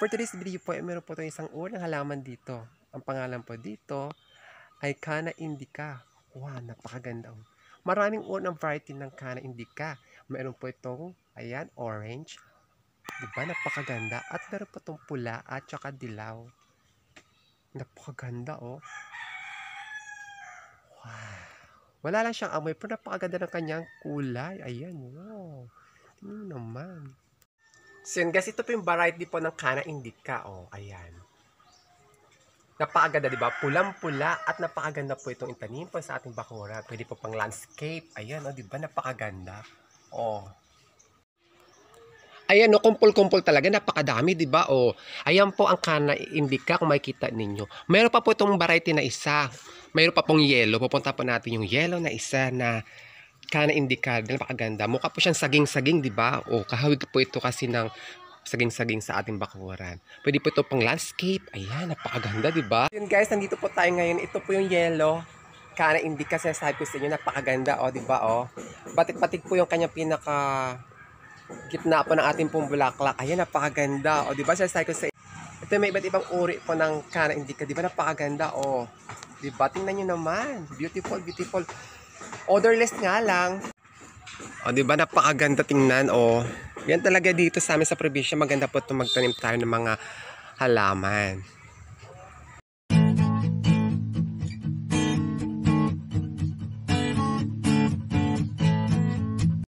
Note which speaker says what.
Speaker 1: For today's video po, meron po tayong isang uri ng halaman dito. Ang pangalan po dito ay Canna indica. Wow, napakaganda. Maraming uri ng variety ng Canna indica. Meron po itong, ayan, orange. Diba, napakaganda. At meron po itong pula at saka dilaw. Napakaganda, oh. Wow. Wala lang siyang amoy, pero napakaganda ng kanyang kulay. Ayan, wow. Tingnan naman. So yun guys, ito po yung variety po ng Canna indica. Oh, ayan. Napakaganda, di ba? Pulang-pula at napakaganda po itong itanim po sa ating bakura. Pwede po pang landscape. Ayan, oh, di ba? Napakaganda. Oh. Ayan, no, kumpul-kumpul talaga. Napakadami, di ba? Oh, ayan po ang Canna indica kung makikita ninyo. Mayroon pa po itong variety na isa. Mayroon pa pong yellow. Pupunta po natin yung yellow na isa na Canna indica. Napakaganda. Mukha po siyang saging-saging, di ba? Oh, kahawig po ito kasi ng saging-saging sa ating bakuran. Pwede po ito pang landscape. Ayan, napakaganda, di ba? Yun guys, nandito po tayo ngayon. Ito po yung yellow. Canna indica, sinasabi ko sa inyo, napakaganda, oh, di ba, oh? Batik-batik po yung kanyang pinaka gitna po ng ating pong bulaklak. Ayan, napakaganda, oh, di ba? Sinasabi ko sa inyo. Ito may iba't ibang uri po ng Canna indica, di ba? Napakaganda, oh. Di ba? Tingnan nyo naman. Beautiful, beautiful. Odorless nga lang. O, di ba? Napakaganda tingnan, oh. Yan talaga dito sa amin sa probinsya. Maganda po ito magtanim tayo ng mga halaman.